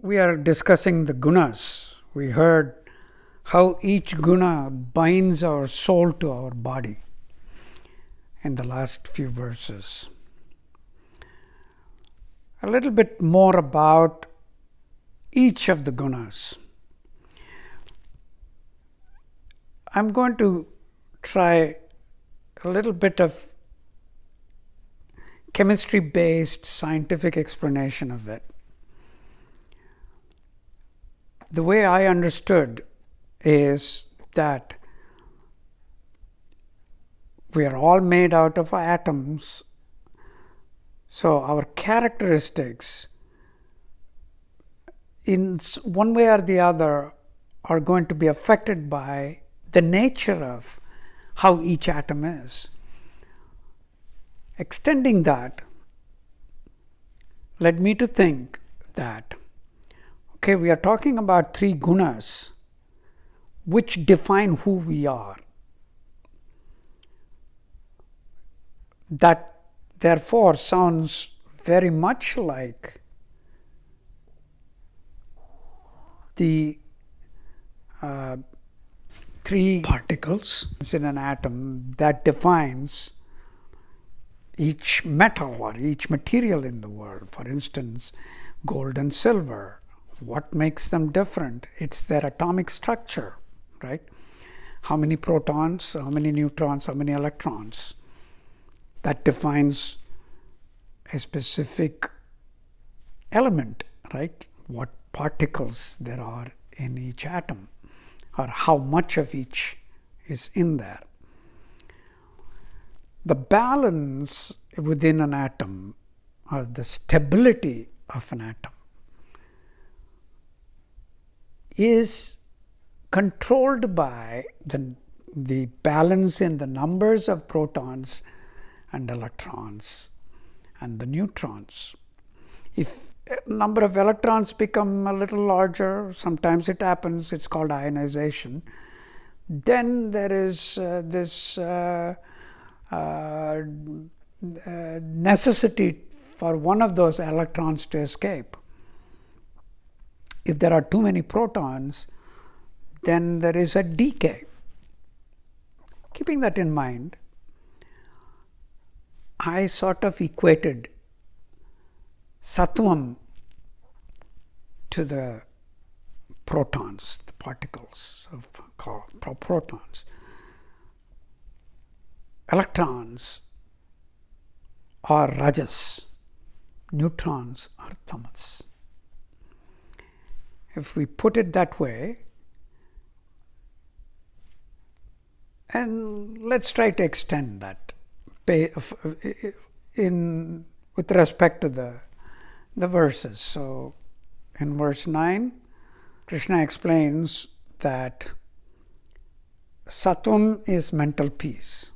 we are discussing the gunas. We heard how each guna binds our soul to our body in the last few verses. A little bit more about each of the gunas. I'm going to try a little bit of chemistry-based scientific explanation of it. The way I understood is that we are all made out of atoms, so our characteristics in one way or the other are going to be affected by the nature of how each atom is. Extending that led me to think that, okay, we are talking about three gunas which define who we are. That therefore sounds very much like the three particles in an atom that defines each metal or each material in the world. For instance, gold and silver. What makes them different? It's their atomic structure, right? How many protons, how many neutrons, how many electrons. That defines a specific element, right? What particles there are in each atom, or how much of each is in there. The balance within an atom, or the stability of an atom, is controlled by the balance in the numbers of protons and electrons and the neutrons. If a number of electrons become a little larger, sometimes it happens, it's called ionization, then there is this necessity for one of those electrons to escape. If there are too many protons, then there is a decay. Keeping that in mind, I sort of equated Sattvam to the protons, the particles of protons. Electrons are rajas, neutrons are tamas. If we put it that way, and let's try to extend that with respect to the verses. So in verse 9, Krishna explains that Sattvam is mental peace.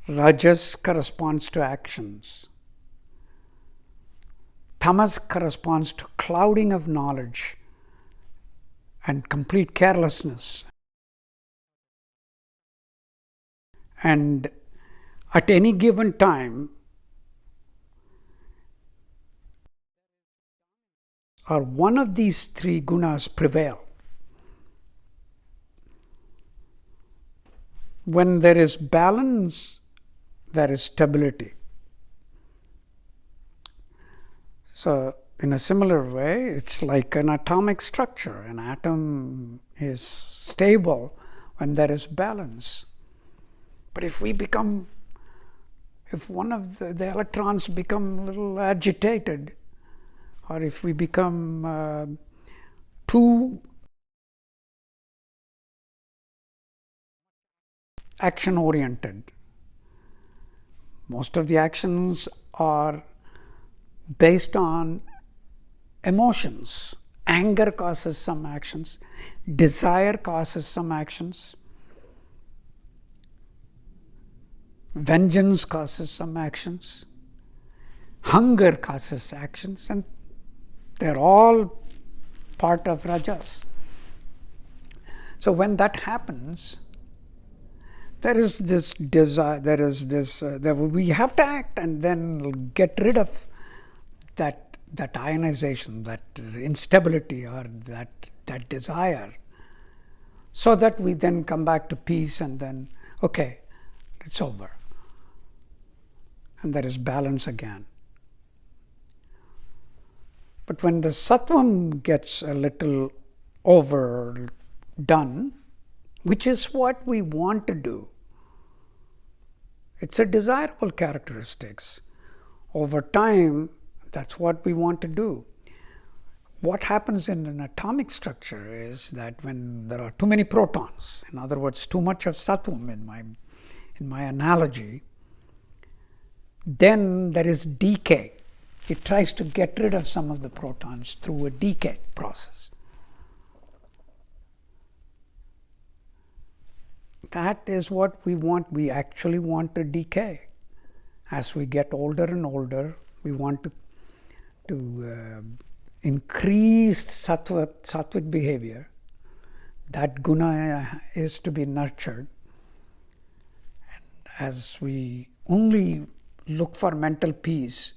Rajas corresponds to actions. Tamas corresponds to clouding of knowledge and complete carelessness. And at any given time, or one of these three gunas prevail. When there is balance, there is stability. So in a similar way, it's like an atomic structure. An atom is stable when there is balance. But if one of the electrons become a little agitated, or if we become too action-oriented, most of the actions are based on emotions. Anger causes some actions. Desire causes some actions. Vengeance causes some actions. Hunger causes actions, and they're all part of rajas. So when that happens, there is this desire, there is this, we have to act and then get rid of that that ionization, that instability, or that desire, so that we then come back to peace and then, okay, it's over. And there is balance again. But when the sattvam gets a little overdone, which is what we want to do, it's a desirable characteristics. Over time, that's what we want to do. What happens in an atomic structure is that when there are too many protons, in other words, too much of sattvam in my analogy, then there is decay. It tries to get rid of some of the protons through a decay process. That is what we want. We actually want to decay. As we get older and older, we want to increase sattvic behavior. That guna is to be nurtured. And as we only look for mental peace,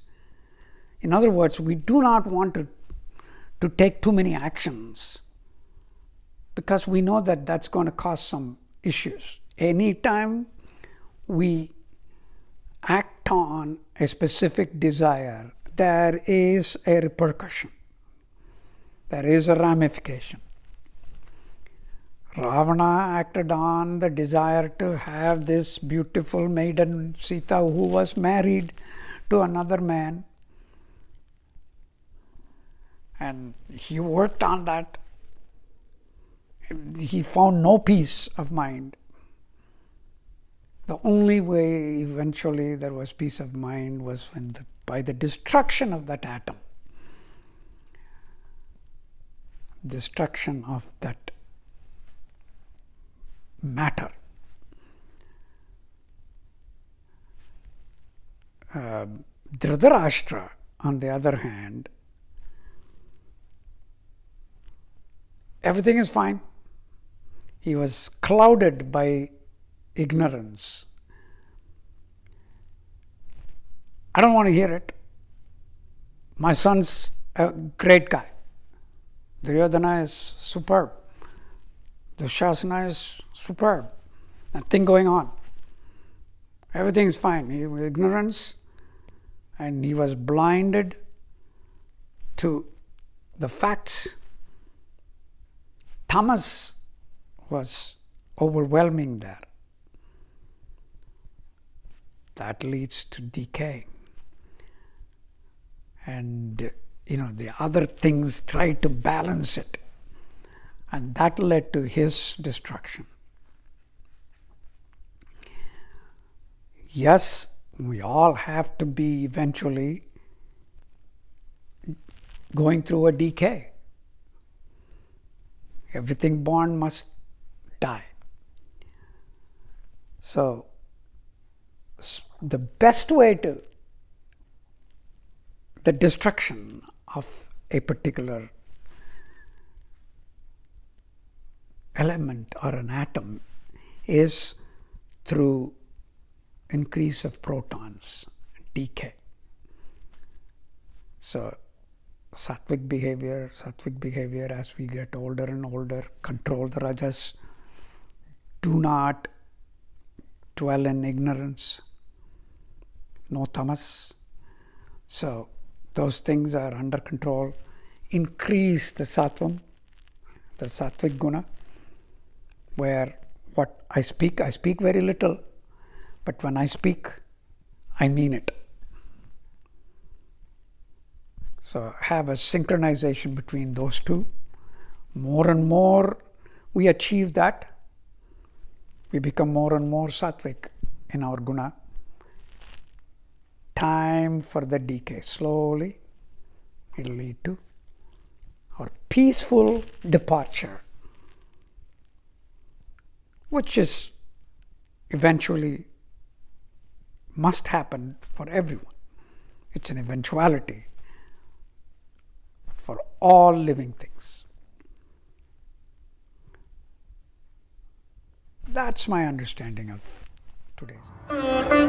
in other words, we do not want to take too many actions, because we know that that's going to cause some issues. Anytime we act on a specific desire, there is a repercussion. There is a ramification. Ravana acted on the desire to have this beautiful maiden Sita, who was married to another man. And he worked on that. He found no peace of mind. The only way eventually there was peace of mind was when by the destruction of that atom, destruction of that matter. Dhritarashtra, on the other hand, everything is fine. He was clouded by ignorance. I don't want to hear it. My son's a great guy. Duryodhana is superb. Dushasana is superb. Nothing going on. Everything is fine. He was ignorance, and he was blinded to the facts. Tamas was overwhelming there. That leads to decay. And the other things tried to balance it. And that led to his destruction. Yes, we all have to be eventually going through a decay. Everything born must die. So, the best way to the destruction of a particular element or an atom is through increase of protons, decay. So, sattvic behavior as we get older and older, control the rajas, do not dwell in ignorance, no tamas. So, those things are under control. Increase the sattvam, the sattvic guna, where what I speak very little, but when I speak, I mean it. So have a synchronization between those two. More and more we achieve that, we become more and more sattvic in our guna. Time for the decay. Slowly it will lead to our peaceful departure, which is eventually must happen for everyone. It's an eventuality for all living things. That's my understanding of today's.